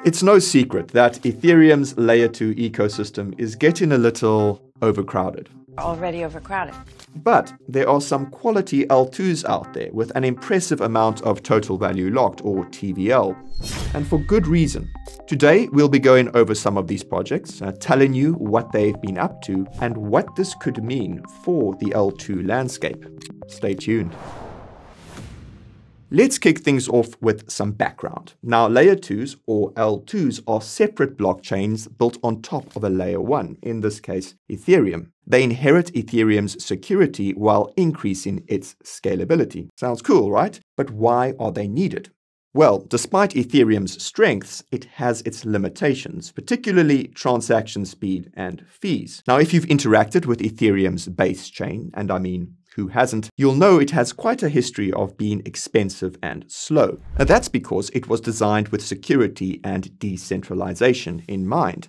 It's no secret that Ethereum's Layer 2 ecosystem is getting a little overcrowded. Already overcrowded. But there are some quality L2s out there with an impressive amount of total value locked, or TVL, and for good reason. Today we'll be going over some of these projects, telling you what they've been up to and what this could mean for the L2 landscape. Stay tuned. Let's kick things off with some background. Now, Layer 2s, or L2s, are separate blockchains built on top of a Layer 1, in this case, Ethereum. They inherit Ethereum's security while increasing its scalability. Sounds cool, right? But why are they needed? Well, despite Ethereum's strengths, it has its limitations, particularly transaction speed and fees. Now, if you've interacted with Ethereum's base chain, and I mean, who hasn't, you'll know it has quite a history of being expensive and slow. And that's because it was designed with security and decentralization in mind.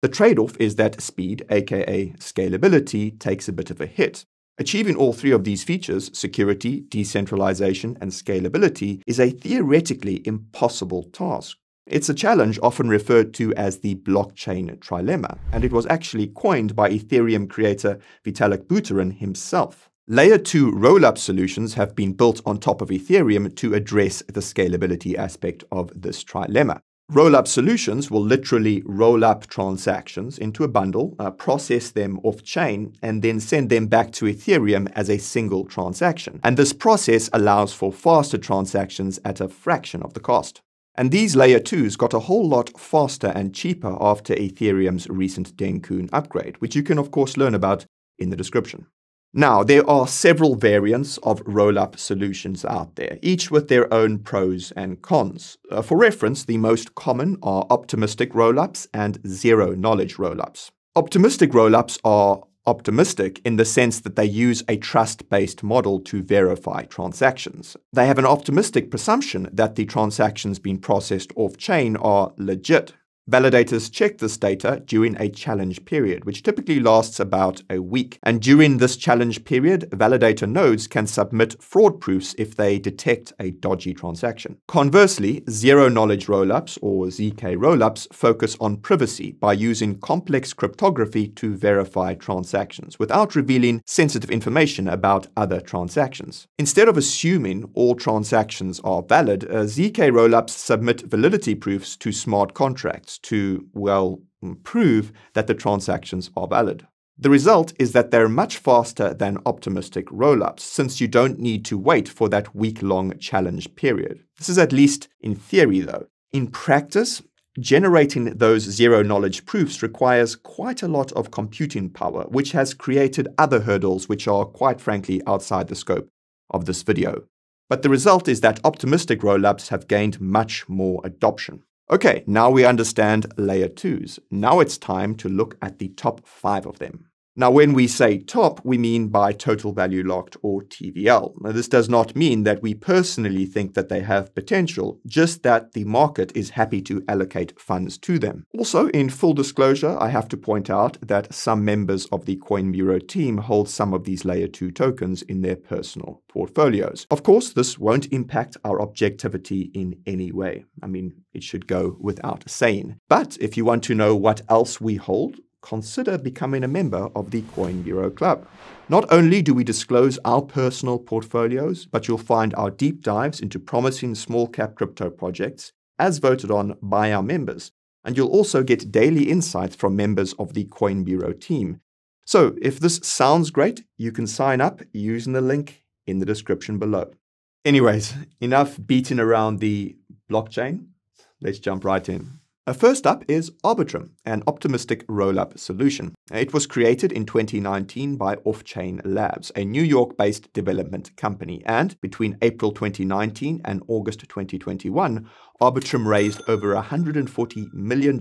The trade-off is that speed, aka scalability, takes a bit of a hit. Achieving all three of these features, security, decentralization, and scalability, is a theoretically impossible task. It's a challenge often referred to as the blockchain trilemma, and it was actually coined by Ethereum creator Vitalik Buterin himself. Layer 2 rollup solutions have been built on top of Ethereum to address the scalability aspect of this trilemma. Rollup solutions will literally roll up transactions into a bundle, process them off-chain, and then send them back to Ethereum as a single transaction. And this process allows for faster transactions at a fraction of the cost. And these Layer 2s got a whole lot faster and cheaper after Ethereum's recent Denkun upgrade, which you can of course learn about in the description. Now, there are several variants of rollup solutions out there, each with their own pros and cons. For reference, the most common are optimistic rollups and zero-knowledge rollups. Optimistic rollups are optimistic in the sense that they use a trust-based model to verify transactions. They have an optimistic presumption that the transactions being processed off-chain are legit. Validators check this data during a challenge period, which typically lasts about a week. And during this challenge period, validator nodes can submit fraud proofs if they detect a dodgy transaction. Conversely, zero-knowledge rollups, or ZK rollups, focus on privacy by using complex cryptography to verify transactions without revealing sensitive information about other transactions. Instead of assuming all transactions are valid, ZK rollups submit validity proofs to smart contracts to, well, prove that the transactions are valid. The result is that they're much faster than optimistic rollups, since you don't need to wait for that week-long challenge period. This is at least in theory, though. In practice, generating those zero-knowledge proofs requires quite a lot of computing power, which has created other hurdles which are, quite frankly, outside the scope of this video. But the result is that optimistic rollups have gained much more adoption. Okay, now we understand Layer 2s. Now it's time to look at the top 5 of them. Now, when we say top, we mean by total value locked, or TVL. Now, this does not mean that we personally think that they have potential, just that the market is happy to allocate funds to them. Also, in full disclosure, I have to point out that some members of the Coin Bureau team hold some of these Layer 2 tokens in their personal portfolios. Of course, this won't impact our objectivity in any way. I mean, it should go without saying. But if you want to know what else we hold, consider becoming a member of the Coin Bureau Club. Not only do we disclose our personal portfolios, but you'll find our deep dives into promising small-cap crypto projects as voted on by our members. And you'll also get daily insights from members of the Coin Bureau team. So if this sounds great, you can sign up using the link in the description below. Anyways, enough beating around the blockchain. Let's jump right in. First up is Arbitrum, an optimistic rollup solution. It was created in 2019 by Off-Chain Labs, a New York-based development company, and between April 2019 and August 2021, Arbitrum raised over $140 million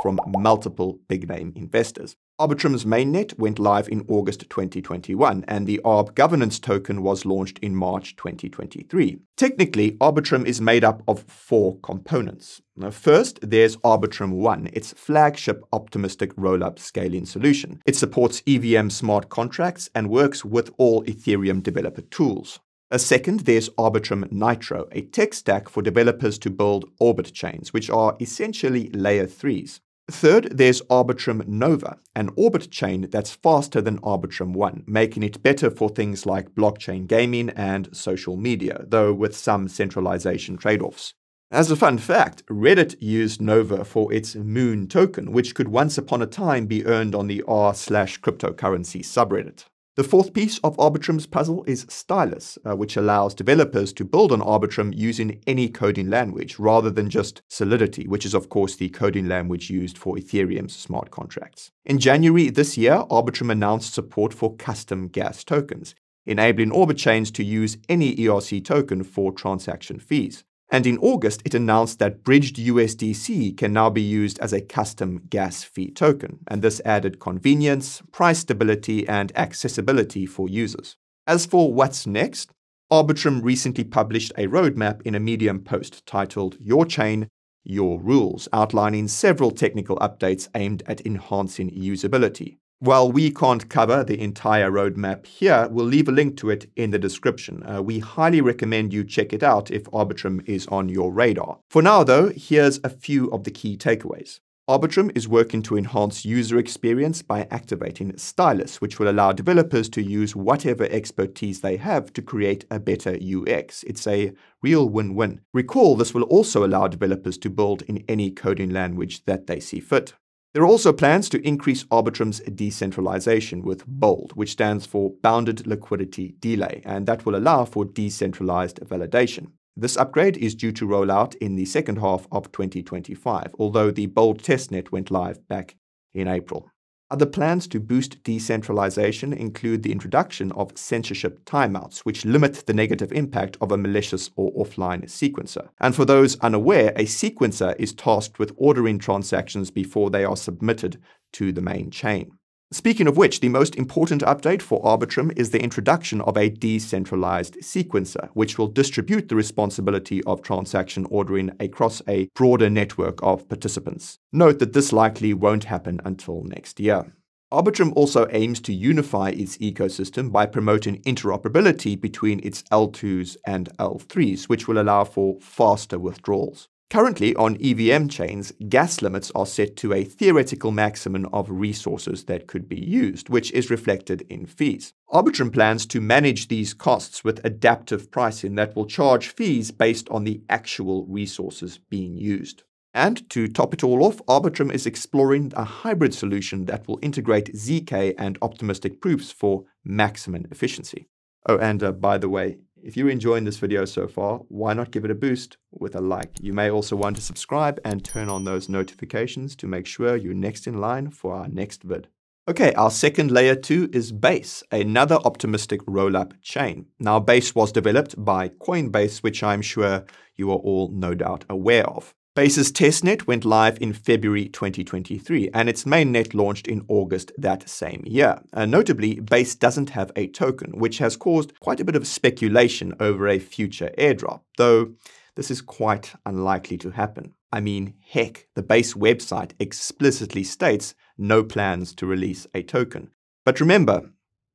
from multiple big-name investors. Arbitrum's mainnet went live in August 2021, and the ARB governance token was launched in March 2023. Technically, Arbitrum is made up of 4 components. Now, first, there's Arbitrum One, its flagship optimistic rollup scaling solution. It supports EVM smart contracts and works with all Ethereum developer tools. A second, there's Arbitrum Nitro, a tech stack for developers to build orbit chains, which are essentially layer 3s. Third, there's Arbitrum Nova, an orbit chain that's faster than Arbitrum One, making it better for things like blockchain gaming and social media, though with some centralization trade-offs. As a fun fact, Reddit used Nova for its Moon token, which could once upon a time be earned on the r/cryptocurrency subreddit. The fourth piece of Arbitrum's puzzle is Stylus, which allows developers to build on Arbitrum using any coding language rather than just Solidity, which is of course the coding language used for Ethereum's smart contracts. In January this year, Arbitrum announced support for custom gas tokens, enabling orbit chains to use any ERC token for transaction fees. And in August, it announced that bridged USDC can now be used as a custom gas fee token, and this added convenience, price stability, and accessibility for users. As for what's next, Arbitrum recently published a roadmap in a Medium post titled Your Chain, Your Rules, outlining several technical updates aimed at enhancing usability. While we can't cover the entire roadmap here, we'll leave a link to it in the description. We highly recommend you check it out if Arbitrum is on your radar. For now though, here's a few of the key takeaways. Arbitrum is working to enhance user experience by activating Stylus, which will allow developers to use whatever expertise they have to create a better UX. It's a real win-win. Recall, this will also allow developers to build in any coding language that they see fit. There are also plans to increase Arbitrum's decentralization with BOLD, which stands for Bounded Liquidity Delay, and that will allow for decentralized validation. This upgrade is due to roll out in the second half of 2025, although the BOLD testnet went live back in April. Other plans to boost decentralization include the introduction of censorship timeouts, which limit the negative impact of a malicious or offline sequencer. And for those unaware, a sequencer is tasked with ordering transactions before they are submitted to the main chain. Speaking of which, the most important update for Arbitrum is the introduction of a decentralized sequencer, which will distribute the responsibility of transaction ordering across a broader network of participants. Note that this likely won't happen until next year. Arbitrum also aims to unify its ecosystem by promoting interoperability between its L2s and L3s, which will allow for faster withdrawals. Currently, on EVM chains, gas limits are set to a theoretical maximum of resources that could be used, which is reflected in fees. Arbitrum plans to manage these costs with adaptive pricing that will charge fees based on the actual resources being used. And to top it all off, Arbitrum is exploring a hybrid solution that will integrate ZK and optimistic proofs for maximum efficiency. Oh, and by the way, if you're enjoying this video so far, why not give it a boost with a like? You may also want to subscribe and turn on those notifications to make sure you're next in line for our next vid. Okay, our second layer 2 is Base, another optimistic rollup chain. Now, Base was developed by Coinbase, which I'm sure you are all no doubt aware of. Base's testnet went live in February 2023, and its mainnet launched in August that same year. Notably, Base doesn't have a token, which has caused quite a bit of speculation over a future airdrop, though this is quite unlikely to happen. I mean, heck, the Base website explicitly states no plans to release a token. But remember,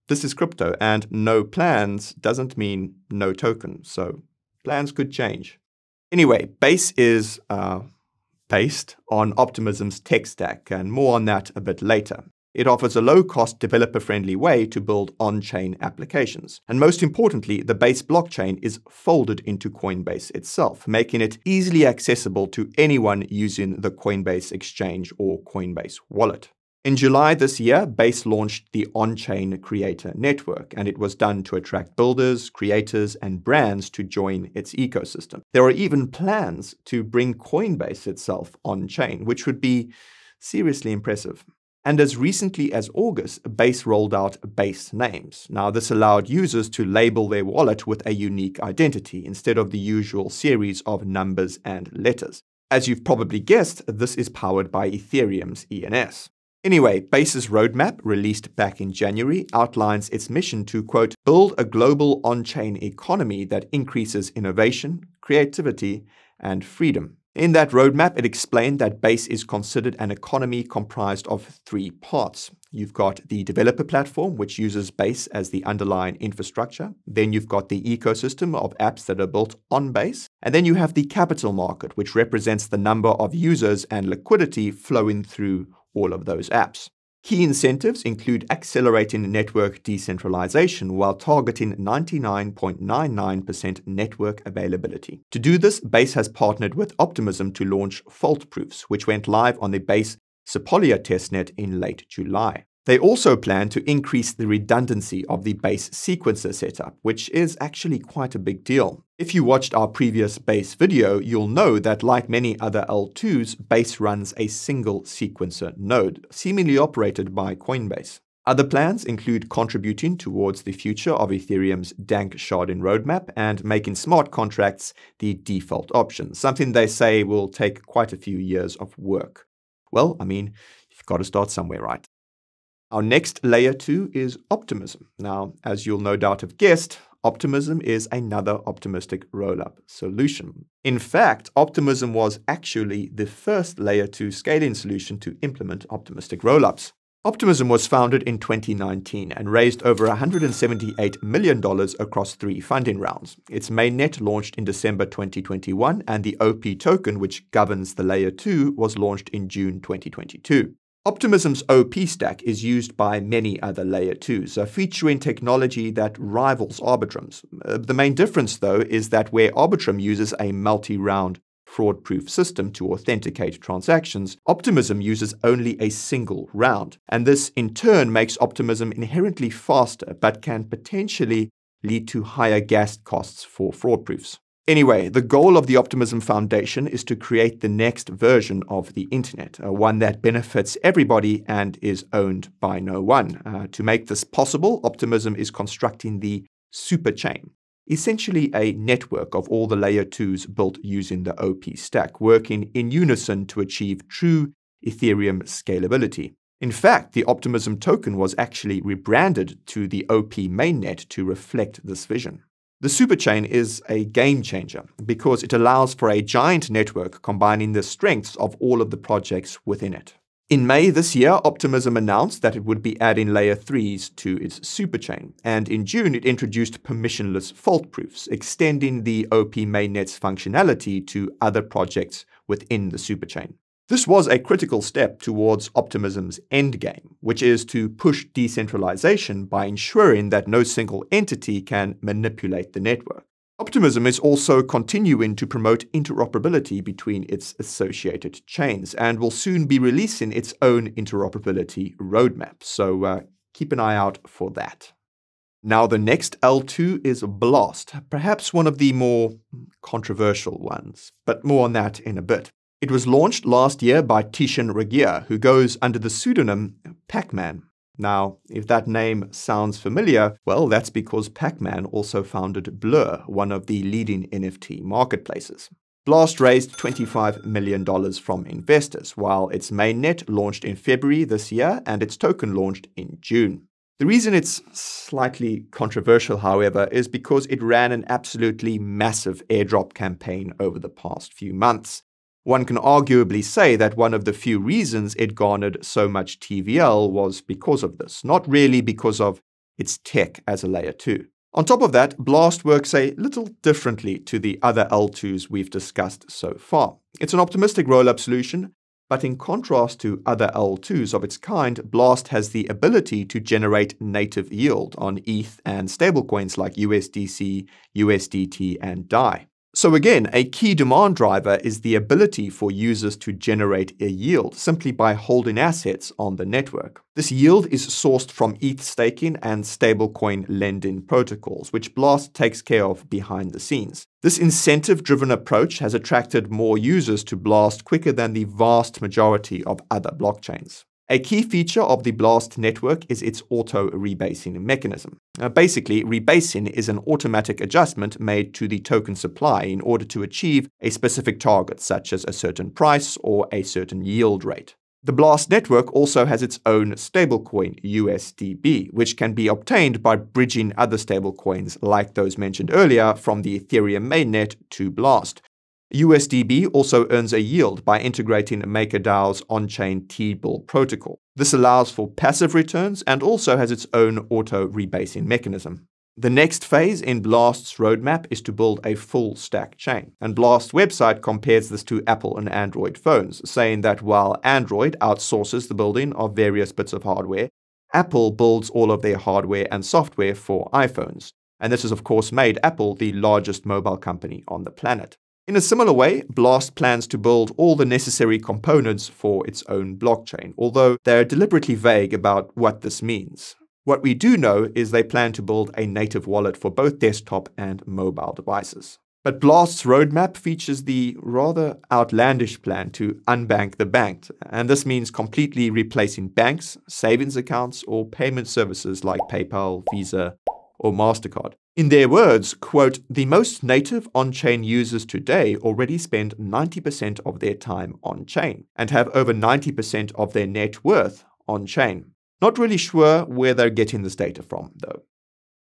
this is crypto, and no plans doesn't mean no token, so plans could change. Anyway, Base is based on Optimism's tech stack, and more on that a bit later. It offers a low-cost, developer-friendly way to build on-chain applications. And most importantly, the Base blockchain is folded into Coinbase itself, making it easily accessible to anyone using the Coinbase exchange or Coinbase wallet. In July this year, Base launched the on-chain creator network, and it was done to attract builders, creators, and brands to join its ecosystem. There are even plans to bring Coinbase itself on-chain, which would be seriously impressive. And as recently as August, Base rolled out Base names. Now, this allowed users to label their wallet with a unique identity instead of the usual series of numbers and letters. As you've probably guessed, this is powered by Ethereum's ENS. Anyway, Base's roadmap, released back in January, outlines its mission to, quote, build a global on-chain economy that increases innovation, creativity, and freedom. In that roadmap, it explained that Base is considered an economy comprised of three parts. You've got the developer platform, which uses Base as the underlying infrastructure. Then you've got the ecosystem of apps that are built on Base. And then you have the capital market, which represents the number of users and liquidity flowing through all of those apps. Key incentives include accelerating network decentralization while targeting 99.99% network availability. To do this, Base has partnered with Optimism to launch fault proofs, which went live on the Base Sepolia testnet in late July. They also plan to increase the redundancy of the Base sequencer setup, which is actually quite a big deal. If you watched our previous Base video, you'll know that like many other L2s, Base runs a single sequencer node, seemingly operated by Coinbase. Other plans include contributing towards the future of Ethereum's dank sharding roadmap and making smart contracts the default option, something they say will take quite a few years of work. Well, I mean, you've got to start somewhere, right? Our next layer 2 is Optimism. Now, as you'll no doubt have guessed, Optimism is another optimistic rollup solution. In fact, Optimism was actually the first layer 2 scaling solution to implement optimistic rollups. Optimism was founded in 2019 and raised over $178 million across 3 funding rounds. Its mainnet launched in December 2021, and the OP token, which governs the layer 2, was launched in June 2022. Optimism's OP stack is used by many other layer 2s, featuring technology that rivals Arbitrum's. The main difference, though, is that where Arbitrum uses a multi-round fraud-proof system to authenticate transactions, Optimism uses only a single round. And this, in turn, makes Optimism inherently faster, but can potentially lead to higher gas costs for fraud proofs. Anyway, the goal of the Optimism Foundation is to create the next version of the internet, one that benefits everybody and is owned by no one. To make this possible, Optimism is constructing the superchain, essentially a network of all the layer 2s built using the OP stack, working in unison to achieve true Ethereum scalability. In fact, the Optimism token was actually rebranded to the OP mainnet to reflect this vision. The superchain is a game changer because it allows for a giant network combining the strengths of all of the projects within it. In May this year, Optimism announced that it would be adding layer 3s to its superchain, and in June it introduced permissionless fault proofs, extending the OP mainnet's functionality to other projects within the superchain. This was a critical step towards Optimism's endgame, which is to push decentralization by ensuring that no single entity can manipulate the network. Optimism is also continuing to promote interoperability between its associated chains and will soon be releasing its own interoperability roadmap, so keep an eye out for that. Now the next L2 is Blast, perhaps one of the more controversial ones, but more on that in a bit. It was launched last year by Tishan Regia, who goes under the pseudonym Pac-Man. Now, if that name sounds familiar, well, that's because Pac-Man also founded Blur, one of the leading NFT marketplaces. Blast raised $25 million from investors, while its mainnet launched in February this year and its token launched in June. The reason it's slightly controversial, however, is because it ran an absolutely massive airdrop campaign over the past few months. One can arguably say that one of the few reasons it garnered so much TVL was because of this, not really because of its tech as a layer 2. On top of that, Blast works a little differently to the other L2s we've discussed so far. It's an optimistic rollup solution, but in contrast to other L2s of its kind, Blast has the ability to generate native yield on ETH and stablecoins like USDC, USDT, and DAI. So again, a key demand driver is the ability for users to generate a yield simply by holding assets on the network. This yield is sourced from ETH staking and stablecoin lending protocols, which Blast takes care of behind the scenes. This incentive-driven approach has attracted more users to Blast quicker than the vast majority of other blockchains. A key feature of the Blast network is its auto-rebasing mechanism. Basically, rebasing is an automatic adjustment made to the token supply in order to achieve a specific target, such as a certain price or a certain yield rate. The Blast network also has its own stablecoin, USDB, which can be obtained by bridging other stablecoins like those mentioned earlier from the Ethereum mainnet to Blast. USDB also earns a yield by integrating MakerDAO's on-chain T-bill protocol. This allows for passive returns and also has its own auto-rebasing mechanism. The next phase in Blast's roadmap is to build a full-stack chain, and Blast's website compares this to Apple and Android phones, saying that while Android outsources the building of various bits of hardware, Apple builds all of their hardware and software for iPhones, and this has of course made Apple the largest mobile company on the planet. In a similar way, Blast plans to build all the necessary components for its own blockchain, although they're deliberately vague about what this means. What we do know is they plan to build a native wallet for both desktop and mobile devices. But Blast's roadmap features the rather outlandish plan to unbank the banked, and this means completely replacing banks, savings accounts, or payment services like PayPal, Visa, or MasterCard. In their words, quote, "The most native on-chain users today already spend 90% of their time on-chain and have over 90% of their net worth on-chain." Not really sure where they're getting this data from, though.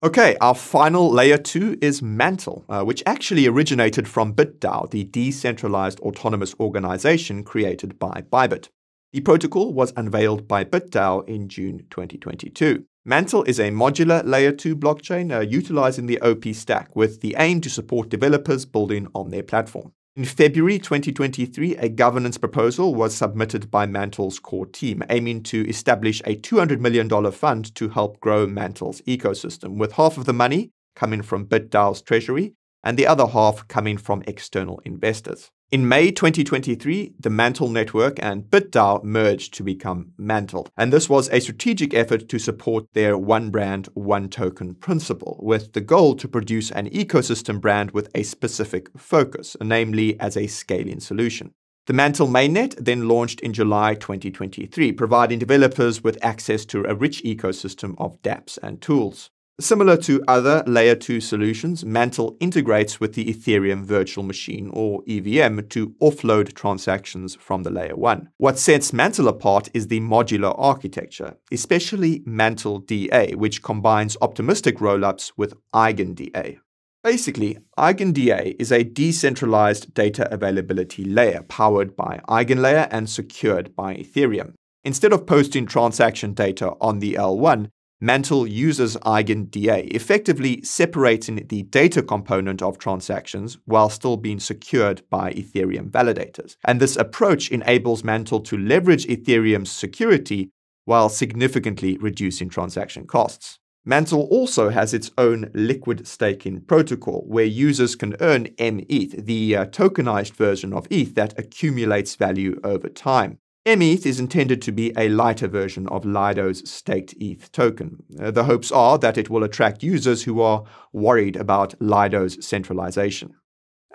Okay, our final layer 2 is Mantle, which actually originated from BitDAO, the decentralized autonomous organization created by Bybit. The protocol was unveiled by BitDAO in June 2022. Mantle is a modular layer 2 blockchain utilizing the OP stack with the aim to support developers building on their platform. In February 2023, a governance proposal was submitted by Mantle's core team, aiming to establish a $200 million fund to help grow Mantle's ecosystem, with half of the money coming from BitDAO's treasury and the other half coming from external investors. In May 2023, the Mantle network and BitDAO merged to become Mantle, and this was a strategic effort to support their one brand, one token principle, with the goal to produce an ecosystem brand with a specific focus, namely as a scaling solution. The Mantle mainnet then launched in July 2023, providing developers with access to a rich ecosystem of dApps and tools. Similar to other Layer 2 solutions, Mantle integrates with the Ethereum virtual machine, or EVM, to offload transactions from the Layer 1. What sets Mantle apart is the modular architecture, especially Mantle DA, which combines optimistic rollups with EigenDA. Basically, EigenDA is a decentralized data availability layer powered by EigenLayer and secured by Ethereum. Instead of posting transaction data on the L1, Mantle uses EigenDA, effectively separating the data component of transactions while still being secured by Ethereum validators. And this approach enables Mantle to leverage Ethereum's security while significantly reducing transaction costs. Mantle also has its own liquid staking protocol, where users can earn METH, the tokenized version of ETH that accumulates value over time. METH is intended to be a lighter version of Lido's staked ETH token. The hopes are that it will attract users who are worried about Lido's centralization.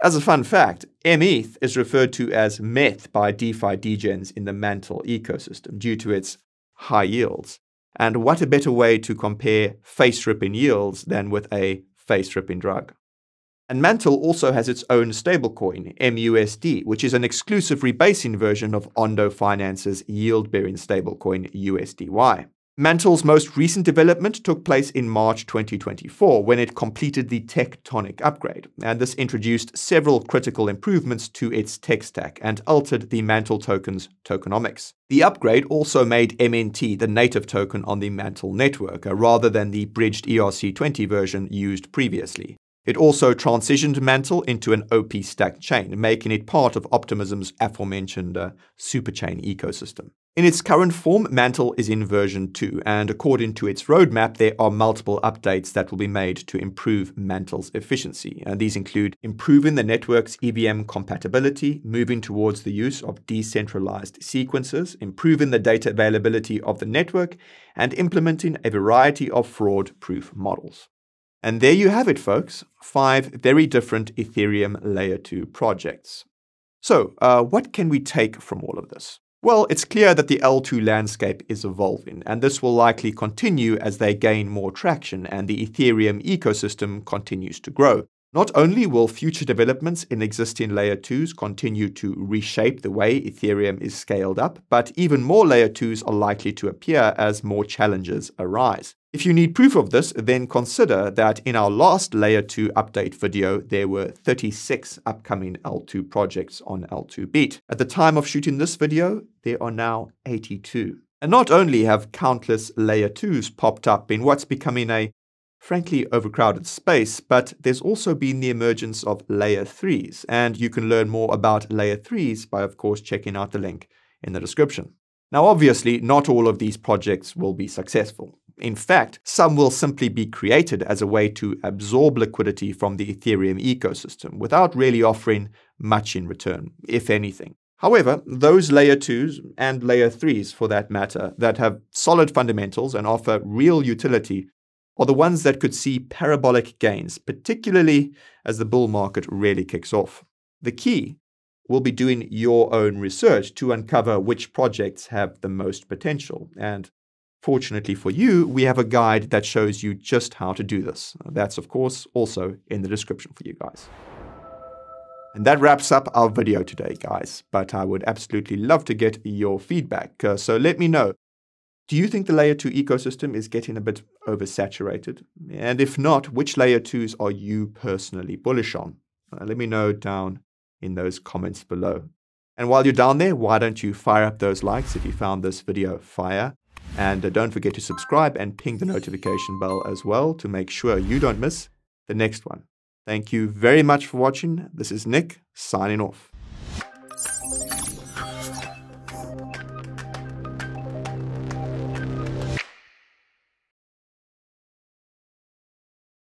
As a fun fact, METH is referred to as METH by DeFi degens in the Mantle ecosystem due to its high yields. And what a better way to compare face-ripping yields than with a face-ripping drug. And Mantle also has its own stablecoin, MUSD, which is an exclusive rebasing version of Ondo Finance's yield-bearing stablecoin USDY. Mantle's most recent development took place in March 2024 when it completed the tectonic upgrade, and this introduced several critical improvements to its tech stack and altered the Mantle token's tokenomics. The upgrade also made MNT the native token on the Mantle network, rather than the bridged ERC20 version used previously. It also transitioned Mantle into an OP stack chain, making it part of Optimism's aforementioned superchain ecosystem. In its current form, Mantle is in version 2, and according to its roadmap, there are multiple updates that will be made to improve Mantle's efficiency. And these include improving the network's EVM compatibility, moving towards the use of decentralized sequences, improving the data availability of the network, and implementing a variety of fraud-proof models. And there you have it, folks. 5 very different Ethereum Layer 2 projects. So, what can we take from all of this? Well, it's clear that the L2 landscape is evolving, and this will likely continue as they gain more traction and the Ethereum ecosystem continues to grow. Not only will future developments in existing Layer 2s continue to reshape the way Ethereum is scaled up, but even more Layer 2s are likely to appear as more challenges arise. If you need proof of this, then consider that in our last Layer 2 update video, there were 36 upcoming L2 projects on L2 Beat. At the time of shooting this video, there are now 82. And not only have countless Layer 2s popped up in what's becoming a frankly overcrowded space, but there's also been the emergence of Layer 3s, and you can learn more about Layer 3s by, of course, checking out the link in the description. Now, obviously, not all of these projects will be successful. In fact, some will simply be created as a way to absorb liquidity from the Ethereum ecosystem without really offering much in return, if anything. However, those Layer 2s and Layer 3s, for that matter, that have solid fundamentals and offer real utility are the ones that could see parabolic gains, particularly as the bull market really kicks off. The key will be doing your own research to uncover which projects have the most potential. And fortunately for you, we have a guide that shows you just how to do this. That's, of course, also in the description for you guys. And that wraps up our video today, guys. But I would absolutely love to get your feedback. So let me know. Do you think the Layer 2 ecosystem is getting a bit oversaturated? And if not, which Layer 2s are you personally bullish on? Let me know down in those comments below. And while you're down there, why don't you fire up those likes if you found this video fire? And don't forget to subscribe and ping the notification bell as well to make sure you don't miss the next one. Thank you very much for watching. This is Nick, signing off.